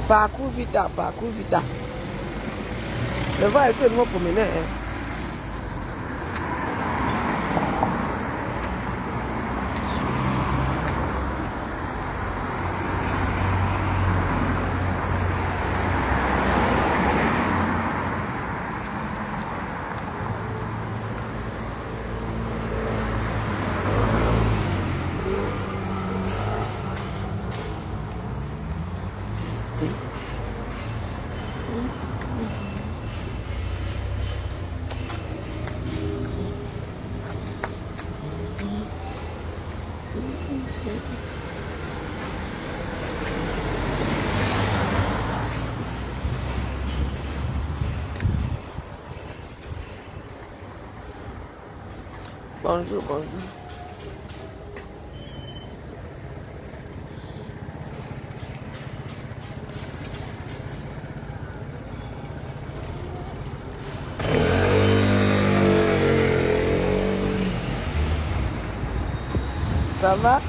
Parcours vita, parcours vita. Le voir, est-ce que nous promener, hein? Bonjour, bonjour. Ça va?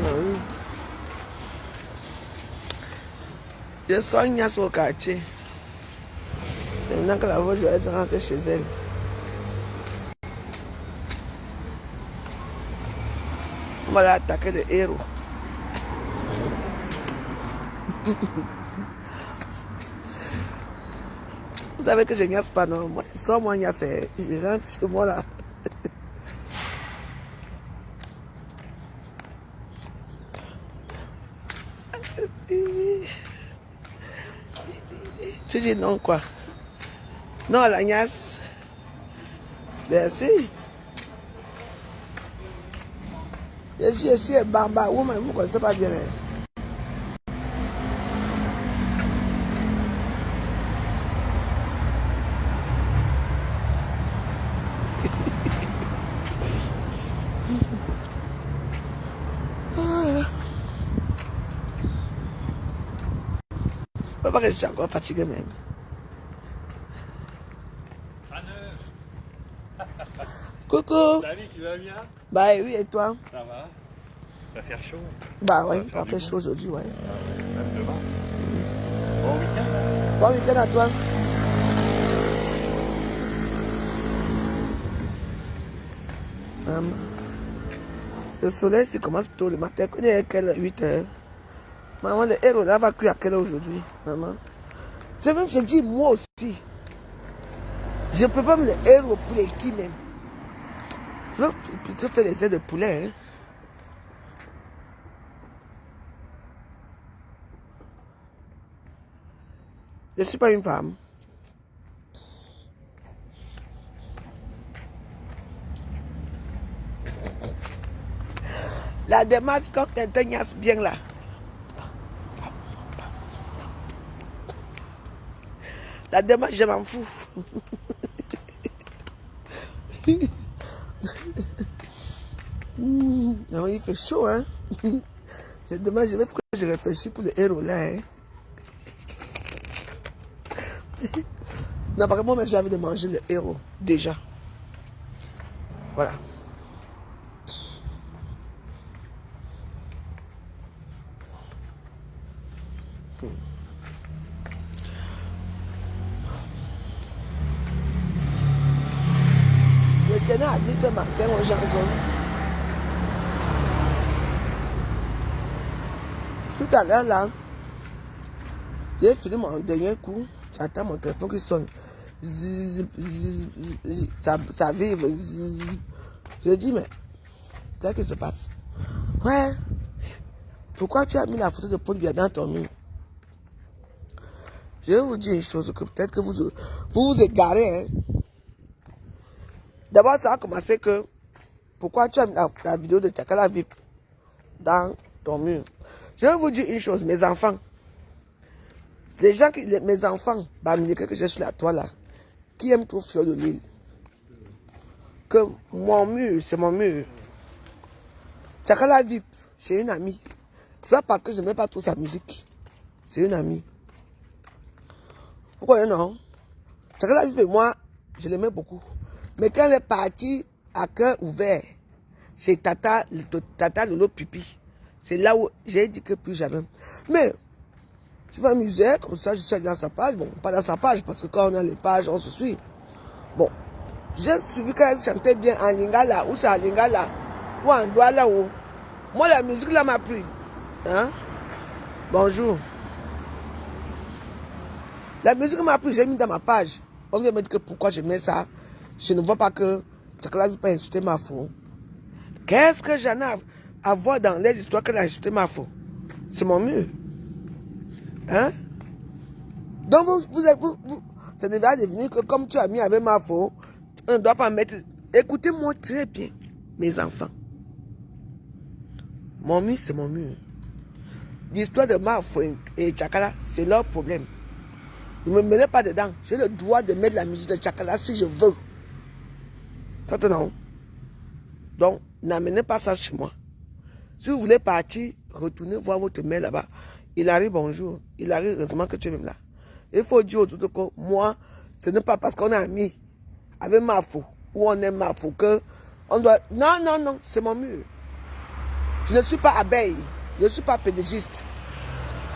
Oui. Je sens Ignace au quartier. C'est maintenant que la voiture est rentrée chez elle. On va l'attaquer le héros. Vous savez que je Ignace pas, non? Moi, sans moi Ignace, je rentre chez moi là. Tu dis non quoi? Non, la Ignace. Merci. Je suis ici, Bamba, vous ne connaissez pas bien. Je ne sais pas que je suis encore fatigué même. Coucou. Salut, tu vas bien? Bah oui, et toi? Ça va? Va faire chaud? Bah oui, ça fait chaud aujourd'hui, ouais. Bon week-end? Bon week-end à toi. Le soleil, ça commence tôt le matin. Quand il est à quelle 8 heures? Maman, le héros là va cuire à quelle heure aujourd'hui, maman? C'est même, je dis moi aussi. Je peux pas me le héros pour les qui même. Je veux plutôt faire les ailes de poulet, hein. Je ne suis pas une femme. La démarche, quand quelqu'un niasse bien là. La démarche, je m'en fous. Non, il fait chaud, hein. Demain, je vais faire que je réfléchis pour le héros là, hein. Non, par contre, moi, j'ai envie de manger le héros, déjà. Voilà. Je tenais à dire ce matin aux gens que tout à l'heure là, j'ai fini mon dernier coup, j'attends mon téléphone qui sonne. Zzz, zzz, zzz, ça vibre. Zzz. Je dis, mais qu'est-ce qui se passe? Ouais. Pourquoi tu as mis la photo de Paul Biya dans ton mur? Je vais vous dire une chose que peut-être que vous égarez. Hein? D'abord, ça a commencé que pourquoi tu as mis la vidéo de Tchakala VIP dans ton mur? Je vais vous dire une chose, mes enfants. Les gens mes enfants, que j'ai sur la toile là, qui aiment trop Fleur de Lille. Que mon mur, c'est mon mur. Tchakala VIP, C'est une amie. C'est pas parce que je n'aimais pas trop sa musique. C'est une amie. Pourquoi non? Chakala Vipe, moi, je l'aimais beaucoup. Mais quand elle est partie à cœur ouvert, chez Tata Lolo Pipi, c'est là où j'ai dit que plus jamais. Mais, je m'amusais, comme ça, je suis allé dans sa page. Bon, pas dans sa page, parce que quand on a les pages, on se suit. Bon, j'ai suivi quand elle chantait bien en lingala, ou c'est en lingala, ou en douala, ou. Moi, la musique là m'a pris. Hein? Bonjour. La musique m'a pris, j'ai mis dans ma page. On vient me dire que pourquoi je mets ça. Je ne vois pas que Chakala Vipe pas insulter ma faux. Qu'est-ce que j'en ai à voir dans les histoires qu'elle a insulté ma faux? C'est mon mur. Hein? Donc ça devait devenir que comme tu as mis avec ma faux, on ne doit pas mettre... Écoutez-moi très bien, mes enfants. Mon mur, c'est mon mur. L'histoire de ma faux et Chakala, c'est leur problème. Ne me mêlez pas dedans. J'ai le droit de mettre la musique de Chakala si je veux. Maintenant. Donc, n'amenez pas ça chez moi. Si vous voulez partir, retournez voir votre mère là-bas. Il arrive, bonjour. Il arrive, heureusement que tu es même là. Il faut dire autour de quoi, moi, ce n'est pas parce qu'on est amis avec ma faux ou on aime ma faux que on doit... Non, non, non, c'est mon mur. Je ne suis pas abeille. Je ne suis pas pédégiste.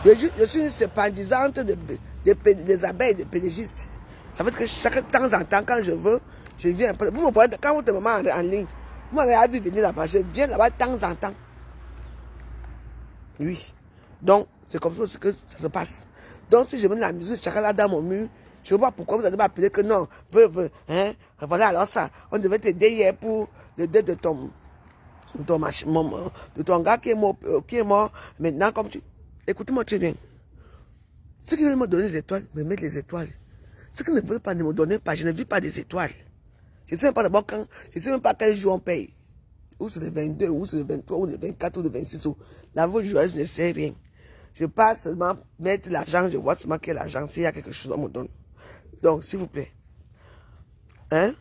Je suis une sympathisante des abeilles, des pédégistes. Ça veut dire que chaque temps en temps, quand je veux, je viens un peu. Vous me voyez, quand votre maman en ligne, vous m'avez vu venir là-bas, je viens là-bas de temps en temps. Oui. Donc, c'est comme ça que ça se passe. Donc, si je mets la musique de Chakala dans mon mur, je ne vois pas pourquoi vous allez m'appeler que non. Hein? Voilà, alors ça, on devait t'aider hier pour l'aider de ton gars qui est mort. Maintenant, comme tu... Écoutez-moi très bien. Ceux qui veulent me donner des étoiles, me mettent les étoiles. Ceux qui ne veulent pas ne me donner pas, je ne vis pas des étoiles. Je ne sais même pas d'abord quand, je ne sais même pas quel jour on paye. Ou c'est le 22, ou c'est le 23, ou le 24, ou le 26. La voix du journaliste ne sait rien. Je passe seulement mettre l'argent, je vois seulement quel argent, s'il y a quelque chose, on me donne. Donc, s'il vous plaît. Hein?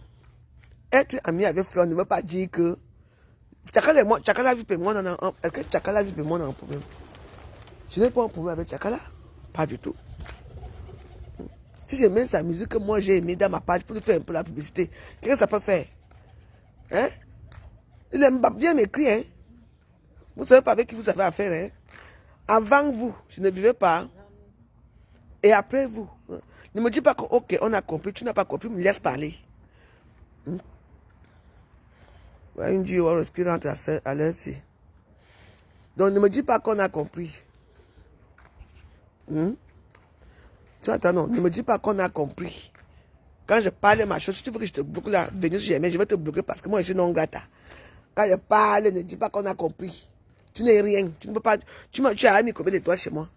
Être ami avec Fleur ne veut pas dire que Chakala Vipe et moi, est-ce que Chakala Vipe et moi, on a un problème? Je n'ai pas un problème avec Chakala. Pas du tout. Si je mets sa musique que moi j'ai aimé dans ma page pour lui faire un peu la publicité, qu'est-ce que ça peut faire? Hein? Il aime bien m'écrire, hein? Vous ne savez pas avec qui vous avez affaire, hein? Avant vous, je ne vivais pas. Et après vous. Ne me dis pas que, ok, on a compris, tu n'as pas compris, me laisse parler. Une Dieu respirante à l'heure-ci. Donc ne me dis pas qu'on a compris. Tu attends, non, ne me dis pas qu'on a compris. Quand je parle ma chose, si tu veux que je te bloque là, venir si jamais, je vais te bloquer parce que moi je suis non grata. Quand je parle, ne dis pas qu'on a compris. Tu n'es rien. Tu ne peux pas. Tu as mis combien de toi chez moi?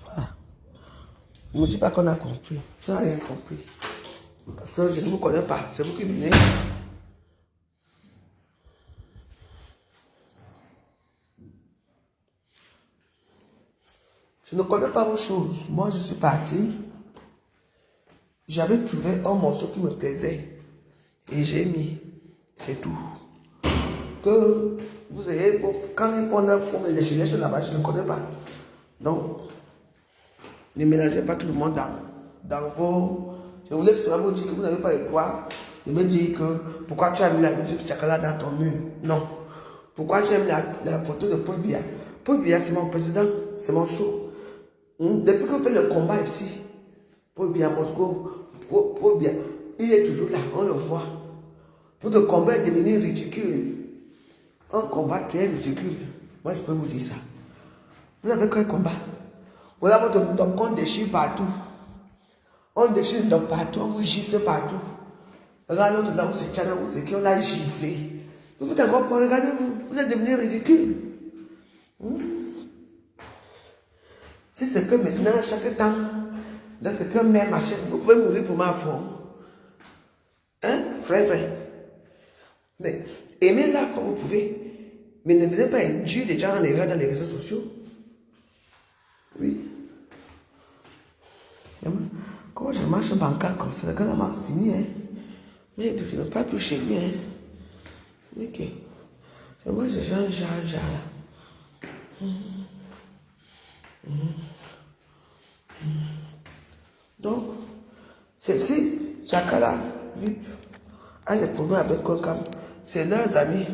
Voilà. Ne me dis pas qu'on a compris. Tu n'as rien compris. Parce que je ne vous connais pas. C'est vous qui venez. Je ne connais pas vos choses. Moi, je suis parti. J'avais trouvé un morceau qui me plaisait. Et j'ai mis. C'est tout. Que vous ayez... Quand ils font les chénettes là-bas, je ne connais pas. Donc, ne mélangez pas tout le monde dans vos... Je voulais seulement vous dire que vous n'avez pas le droit de me dire que pourquoi tu as mis la musique de Chakala dans ton mur. Non. Pourquoi tu as mis la photo de Paul Biya. Paul Biya, c'est mon président. C'est mon show. Depuis que vous faites le combat ici, Paul Biya Moscou, Paul Biya, il est toujours là, on le voit. Votre combat est devenu ridicule. Un combat très ridicule. Moi, je peux vous dire ça. Vous avez quel combat? Voilà votre compte déchire partout. On déchire donc partout, on vous gifle partout. Regardez l'autre là où c'est Tchana, où c'est qui on l'a giflé. Vous êtes encore quoi? Regardez-vous, vous êtes devenu ridicule. Si c'est que maintenant, chaque temps, donc quelqu'un met ma chaîne, vous pouvez mourir pour ma foi. Hein, frère? Mais aimez-la comme vous pouvez. Mais ne venez pas induire les gens en erreur dans les réseaux sociaux. Oui. Comment je marche un bancal comme ça? Le gars m'a fini, hein. Mais je ne pas plus chez lui, hein. Ok. Moi, je change, là. Donc, celle-ci, Chakala, VIP, a des problèmes avec Konkam. C'est leurs amis.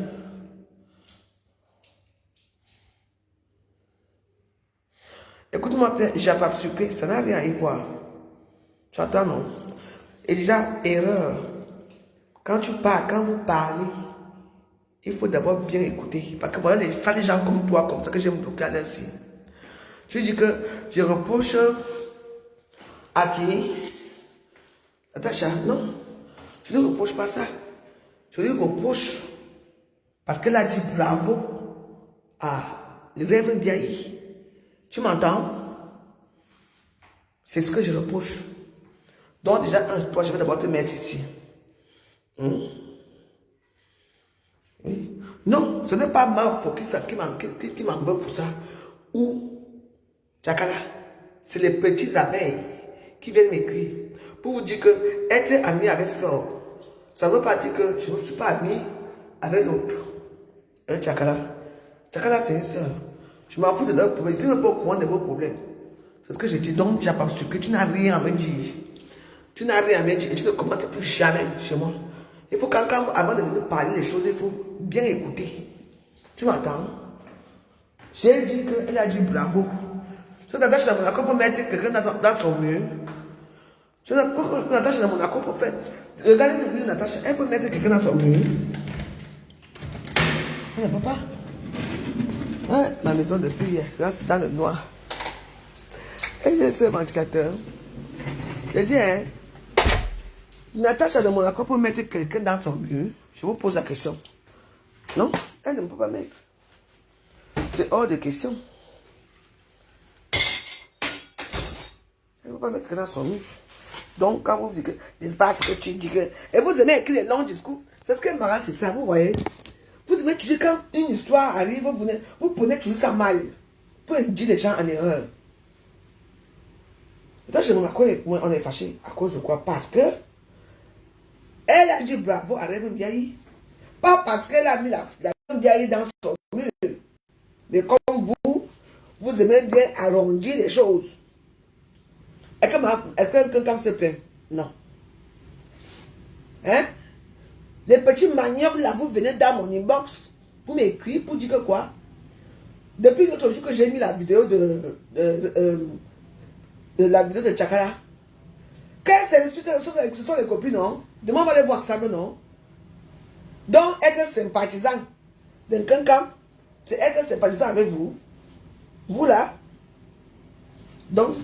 Écoute-moi, j'ai pas surpris, ça n'a rien à y voir. Tu entends, non? Et déjà, erreur. Quand tu parles, quand vous parlez, il faut d'abord bien écouter. Parce que voilà, les gens comme toi, comme ça que j'aime bloquer à l'instant. Tu dis que je reproche à qui? Natacha, non. Je ne reproche pas ça. Je lui reproche parce qu'elle a dit bravo à le rêve Ndiaye. Tu m'entends? C'est ce que je reproche. Donc déjà, toi, je vais d'abord te mettre ici. Oui. Non, ce n'est pas ma faute qui m'en veut pour ça. Ou, Chakala, c'est les petites abeilles qui viennent m'écrire pour vous dire que être ami avec Flore, ça ne veut pas dire que je ne suis pas ami avec l'autre. Chakala. Chakala, c'est une soeur. Je m'en fous de leurs problèmes. Je ne suis pas au courant de vos problèmes. C'est ce que je dis. Donc, j'ai pas su que tu n'as rien à me dire. Tu n'as rien à me dire et tu ne commentes plus jamais chez moi. Il faut avant de venir parler les choses, il faut bien écouter. Tu m'entends? J'ai dit qu'elle a dit bravo. Je t'attache dans mon accord pour mettre quelqu'un dans son mur. Je t'attache dans mon accord pour faire. Regardez Natacha, elle peut mettre quelqu'un dans son mur. Elle ne peut pas. Hein? Ma maison depuis hier, là c'est dans le noir. Et j'ai ce ventilateur. J'ai dit, hein, Natacha dans mon accord pour mettre quelqu'un dans son mur. Je vous pose la question. Non, elle ne peut pas mettre. C'est hors de question. Elle ne peut pas mettre quelqu'un dans son mur. Donc, quand vous dites que, c'est pas ce que tu dis que. Et vous aimez écrire les longs discours. C'est ce que Mara, c'est ça, vous voyez. Vous aimez toujours quand une histoire arrive, vous prenez toujours ça mal. Pour dire les gens en erreur. Donc, je me rappelle, on est fâché. À cause de quoi? Parce que elle a dit bravo à Rêve Ndiaye. Pas parce qu'elle a mis la Ndiaye dans son mur. Mais comme vous aimez bien arrondir les choses. Est-ce que quelqu'un se plaint? Non. Hein? Les petits maniocs là, vous venez dans mon inbox pour m'écrire, pour dire que quoi? Depuis l'autre jour que j'ai mis la vidéo de la vidéo de Chakala. Ce sont les copines, non? Demain on va les voir ensemble, non? Donc être sympathisant d'un quelqu'un, c'est être sympathisant avec vous. Vous là. Donc,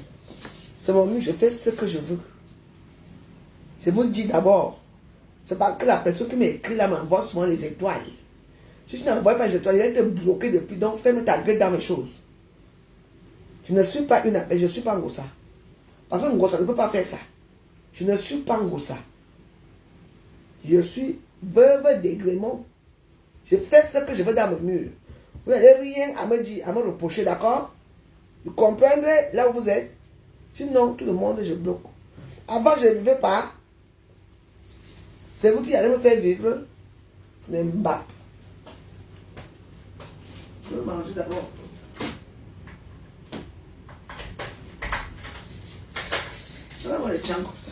c'est mon mieux, je fais ce que je veux. Je vous le dis d'abord. C'est parce que la personne qui m'écrit là m'envoie souvent les étoiles. Si je n'envoie pas les étoiles, il va être bloqué depuis. Donc, fais-moi ta gueule dans mes choses. Je ne suis pas une appel, je ne suis pas un gossa. Parce qu'un gossa ne peut pas faire ça. Je ne suis pas un gossa. Je suis veuve d'Aiglemont. Je fais ce que je veux dans mon mur. Vous n'avez rien à me dire, à me reprocher, d'accord? Vous comprendrez là où vous êtes. Sinon, tout le monde, je bloque. Avant, je ne vivais pas. C'est vous qui allez me faire vivre. Les mbap. Je vais manger d'abord. Je vais avoir les tiens comme ça.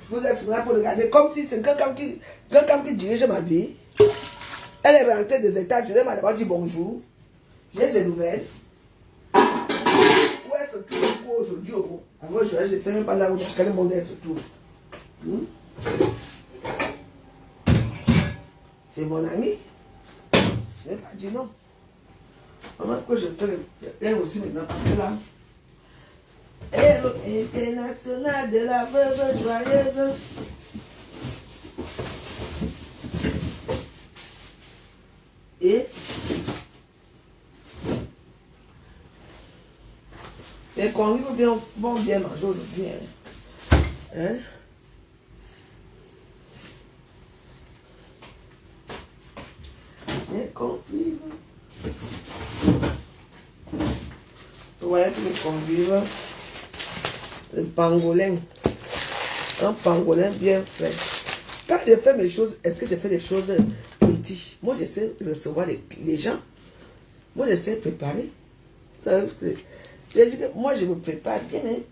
Vous êtes là pour regarder comme si c'est quelqu'un qui dirige ma vie. Elle est rentrée des états, je lui ai d'abord dit bonjour. J'ai des nouvelles. Où elle se trouve aujourd'hui au gros? Avant, je ne sais même pas là où dans quel monde elle se trouve. C'est mon ami. Je n'ai pas dit non. Maman, pourquoi je te elle aussi maintenant? Parce que là, Héros international de la veuve joyeuse. Et les convives vont bien manger aujourd'hui. Hein? Les convives. voyez que me convive le pangolin. Un pangolin bien fait. Quand je fais mes choses, est-ce que je fais des choses petites? Moi, j'essaie de recevoir les gens. Moi, j'essaie de préparer. Je dis que moi, je me prépare bien. Hein?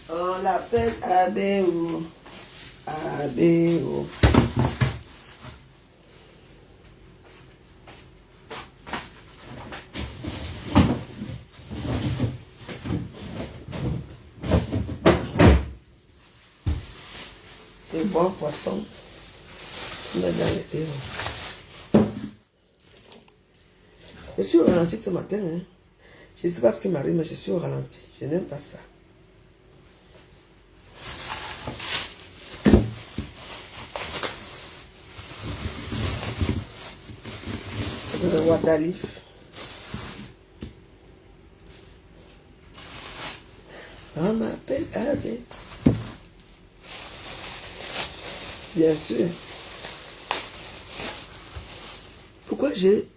On l'appelle Abéo. Abéo. Le bon poisson. On est dans les héros. Je suis au ralenti ce matin. Hein? Je ne sais pas ce qui m'arrive, mais je suis au ralenti. Je n'aime pas ça. Le water leaf. On m'appelle Abé. Bien sûr. Pourquoi j'ai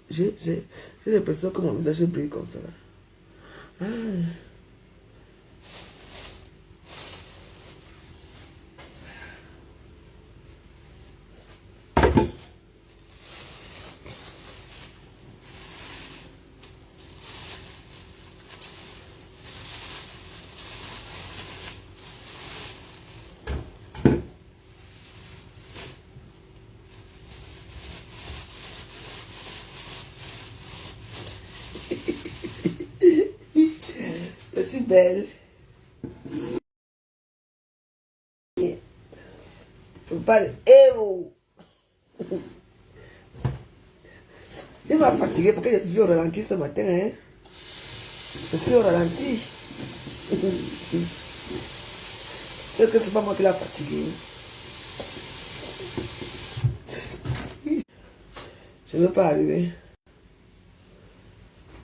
l'impression que mon visage brille comme ça? Ah. Je suis belle. Je peux pas le héros. Il m'a fatigué parce que j'ai vu au ralenti ce matin. Hein? Je suis au ralenti. C'est que c'est pas moi qui l'a fatigué. Je ne veux pas arriver.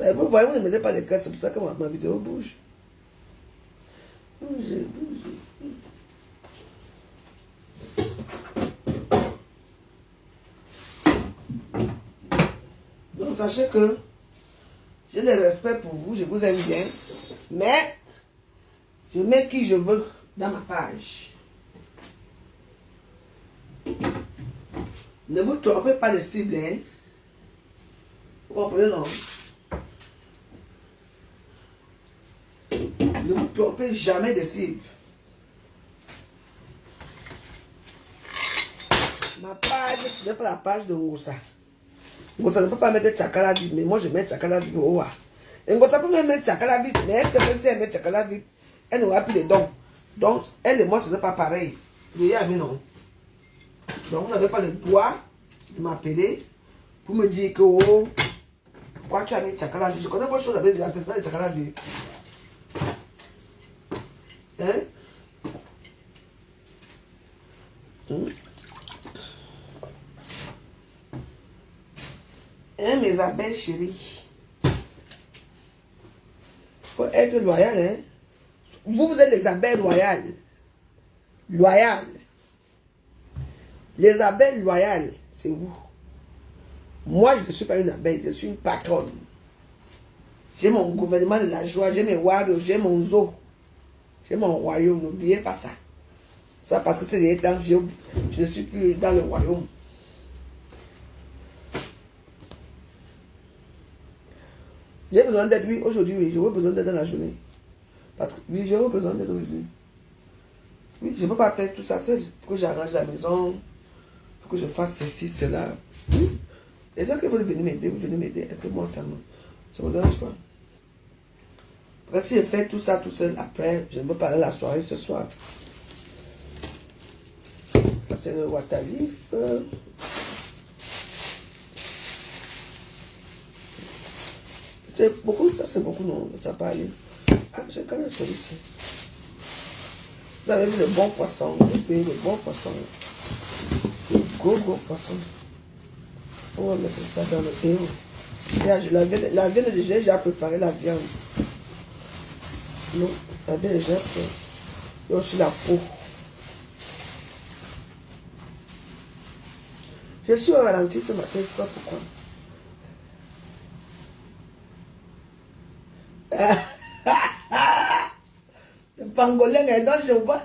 Mais vous voyez, vous ne mettez pas les cartes, c'est pour ça que ma vidéo bouge. Bouge. Donc sachez que j'ai le respect pour vous, je vous aime bien, mais je mets qui je veux dans ma page. Ne vous trompez pas de cible, hein? Vous comprenez, non? Ne vous trompez jamais de cible. Ma page, ce n'est pas la page de Ngosa. Ngosa ne peut pas mettre Tchakala vide, mais moi je mets Tchakala vide au haut. Et Ngosa peut même mettre Tchakala vide, mais elle sait que si elle met Tchakala vide, elle n'aura plus les dons. Donc, elle et moi, ce n'est pas pareil. Vous voyez, non. Donc, vous n'avez pas le droit de m'appeler pour me dire que, oh, pourquoi tu as mis Tchakala vide? Je connais pas de choses avec les Tchakala vide. Hein? Hein, mes abeilles chéries. Faut être loyal, hein? Vous êtes les abeilles loyales. Loyales. Les abeilles loyales, c'est vous. Moi, je ne suis pas une abeille, je suis une patronne. J'ai mon gouvernement de la joie, j'ai mes warriors, j'ai mon zoo. J'ai mon royaume, n'oubliez pas ça. Ça parce que c'est des temps, je ne suis plus dans le royaume. J'ai besoin d'aide, oui, aujourd'hui, oui, j'aurai besoin d'aide dans la journée. Parce que, oui, j'aurai besoin d'aide aujourd'hui. Oui, je ne peux pas faire tout ça seul. Il faut que j'arrange la maison. Il faut que je fasse ceci, cela. Oui. Les gens qui veulent venir m'aider, vous venez m'aider. Aidez-moi, ça me dérange pas. Parce que si je fais tout ça tout seul, après, je ne peux pas aller à la soirée ce soir. Ça, c'est le water leaf. C'est beaucoup, ça c'est beaucoup, non, ça n'a pas aller. Ah, j'ai quand même celui-ci. Vous avez vu le bon poisson, le bon poisson. Le gros poisson. On va mettre ça dans le héros. La viande déjà, j'ai préparé la viande. Non, la viande déjà faite. Il y a aussi la peau. Je suis au ralenti ce matin, je ne sais pas pourquoi. Le pangolin, donc je vois,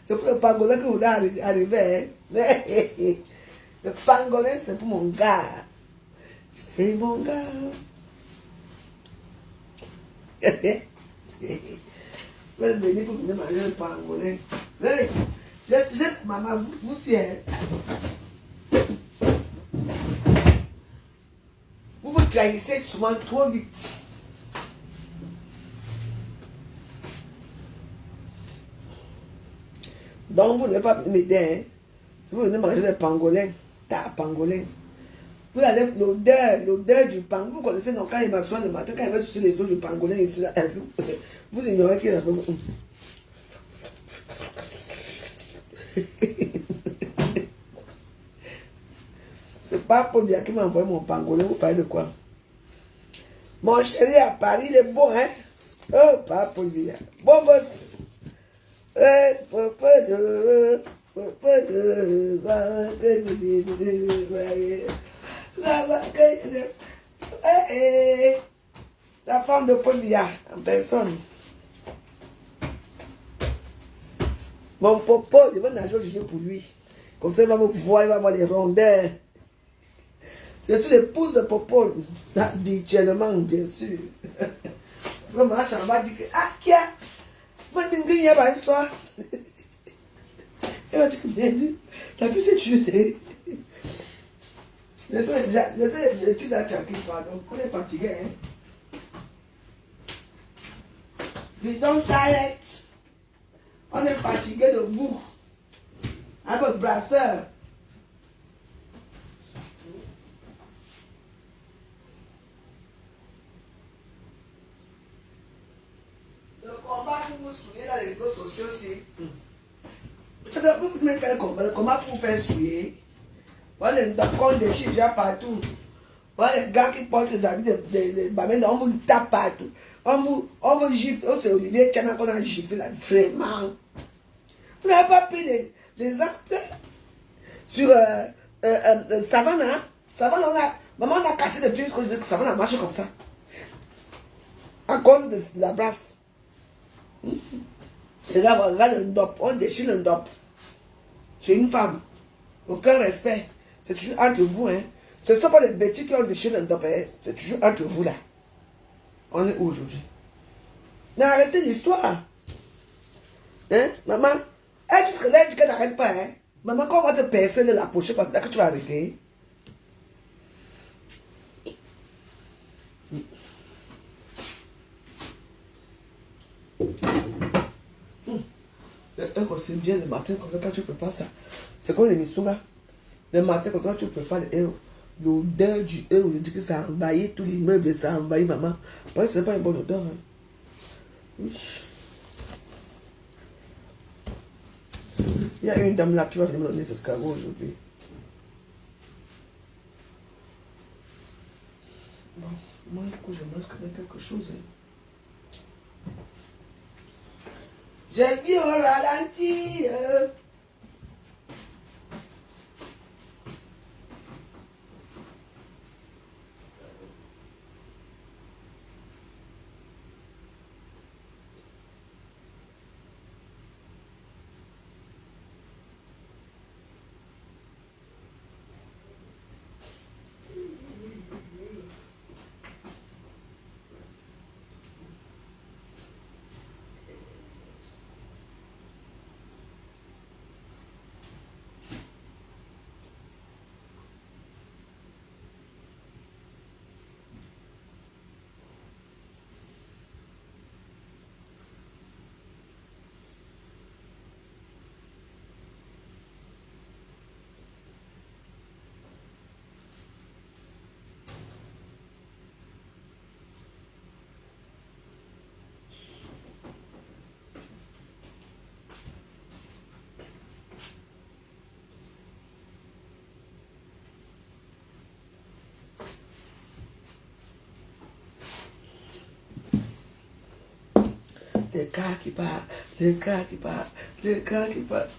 c'est pour le pangolin que vous voulez arriver. Hein? Le pangolin, c'est pour mon gars. C'est mon gars. Je vais venir pour venir manger le pangolin. Je maman, vous tiens. Vous vous trahissez souvent trop vite. Donc vous n'allez pas m'aider. Hein? Si vous venez manger le pangolin, t'as pangolin. Vous avez l'odeur du pangolin. Vous connaissez, donc quand il m'assoit le matin, quand il va sur les os du pangolin, ici, là, vous ignorez qu'il a fait. C'est pas pour dire qu'il m'a envoyé mon pangolin. Vous parlez de quoi? Mon chéri à Paris, il est beau, hein? Oh, pas pour dire. Bon gosse. La femme de Polia en personne. Mon popo, je vais nager au pour lui. Comme ça, il va me voir, il va voir les rondeurs. Je suis l'épouse de Popo, habituellement, bien sûr. Parce que ma chambre va dire que, ah, qui a? Moi, je ne viens pas un soir. Elle va dire que, la fille s'est tuée. Je suis là, tranquille, pardon. On est fatigué, hein. We don't direct. On est fatigué debout. Avec le brasseur. Le combat pour vous souiller dans les réseaux sociaux, c'est. Vous mettez quel combat? Le combat pour vous faire souiller. Voilà les comptes de chiffres déjà partout. Voilà les gars qui portent les habits de Bamenda, on vous tape partout. On vous gifle. Oh, c'est Olivier Tchana qu'on a giflé là, vraiment. Vous n'avez pas pris les exemples sur Savannah. Savannah, maman on a cassé le pied parce que Savannah a marché comme ça. À cause de la brasse. Les gars, regarde le ndop, on déchire le ndop. C'est une femme. Aucun respect. C'est toujours entre vous, hein. Ce ne sont pas les bêtises qui ont déchiré le ndop, hein. C'est toujours entre vous, là. On est où aujourd'hui? Mais arrêtez l'histoire. Hein, maman? Elle jusque là, elle dit qu'elle n'arrête pas, hein. Maman, quand on va te percer de la poche, c'est là que tu vas arrêter. C'est bien le matin, comme ça, quand tu prépares ça. C'est comme l'émission là. Le matin, comme ça, tu prépares les héros. L'odeur du héros, je dis que ça a envahi tous les meubles, ça a envahi maman. Parce que ce n'est pas une bonne odeur. Hein. Oui. Il y a une dame là qui va venir me donner ce escargot aujourd'hui. Bon, moi, du coup, je mange quand même quelque chose. Hein. J'ai vu au ralenti. Les gars qui partent, les gars qui partent, les gars qui partent.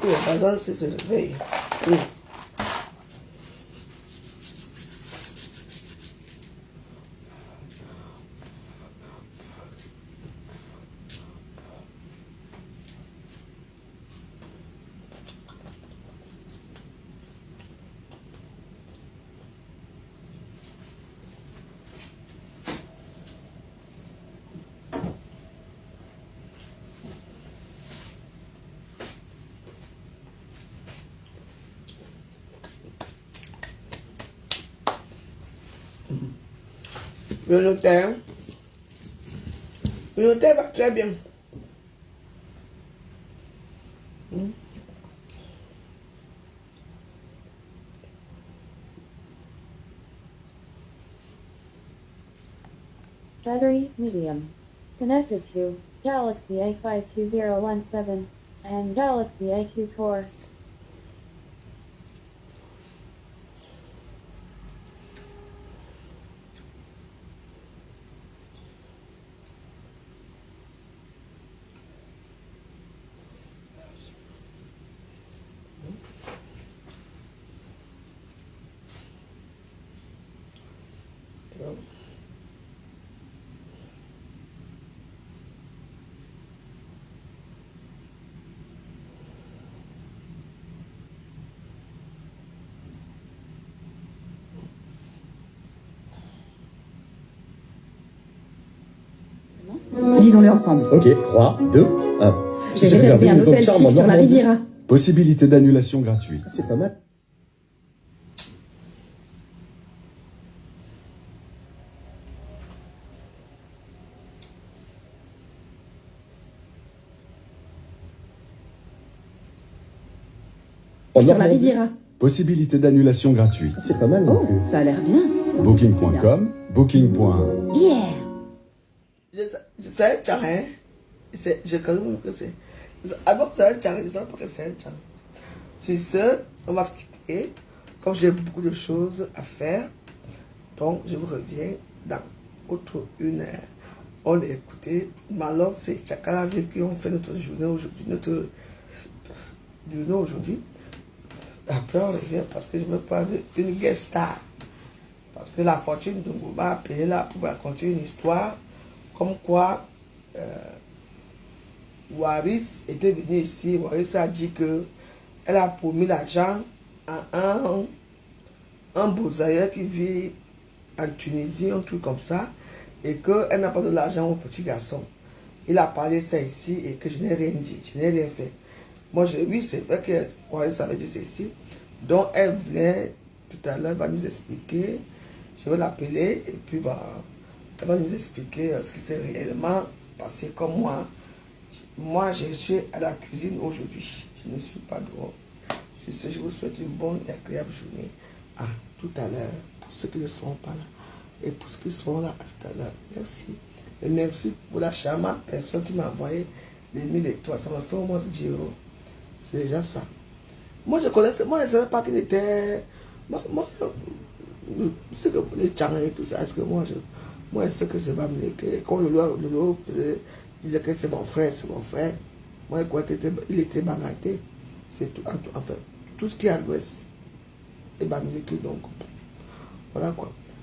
Oui, Bazan, c'est se réveille. Oui. Le notaire. Le notaire va très bien. Battery, medium. Connected to Galaxy A52017 and Galaxy A2 Core. Disons-le ensemble. Ok, 3, 2, 1. J'ai réservé un hôtel chic sur la Riviera. Possibilité d'annulation gratuite. C'est pas mal. Sur la Riviera. Possibilité d'annulation gratuite. C'est pas mal non Oh, plus. ça a l'air bien. Booking.com, Booking. Yeah. C'est un tcharin. Je connais que c'est. Avant, c'est un tcharin. Je ne sais pas que c'est un tcharin. Sur ce, on va se quitter. Comme j'ai beaucoup de choses à faire, donc je vous reviens dans autre une heure. On a écouté Malon, c'est Chakala Ville qui ont fait notre journée aujourd'hui. Notre journée aujourd'hui. Après, on revient parce que je veux prendre une guest star. Parce que la fortune de Ngouba a payé là pour raconter une histoire comme quoi Waris était venu ici. Waris a dit que elle a promis l'argent à un bousailleur qui vit en Tunisie, un truc comme ça, et qu'elle n'a pas de l'argent au petit garçon. Il a parlé ça ici et que je n'ai rien dit, je n'ai rien fait. Moi, oui, c'est vrai que Waris avait dit ceci. Donc, elle venait tout à l'heure, elle va nous expliquer. Je vais l'appeler et puis elle va nous expliquer ce qui s'est réellement passé comme moi. Moi, je suis à la cuisine aujourd'hui. Je ne suis pas dehors. Je vous souhaite une bonne et agréable journée. À tout à l'heure, pour ceux qui ne sont pas là. Et pour ceux qui sont là, à tout à l'heure. Merci. Et merci pour la charmante personne qui m'a envoyé les 1000 étoiles. Ça m'a fait au moins 10 €. C'est déjà ça. Moi, je connaissais, moi, je ne savais pas qu'il était. Moi, c'est que les tchangs et tout ça, est-ce que moi, je sais que c'est Bamileke. Quand le Lolo disait que c'est mon frère, moi, je croyais qu'il était Bamileke. C'est tout, enfin, tout ce qui est à l'ouest est Bamileke, donc, voilà quoi.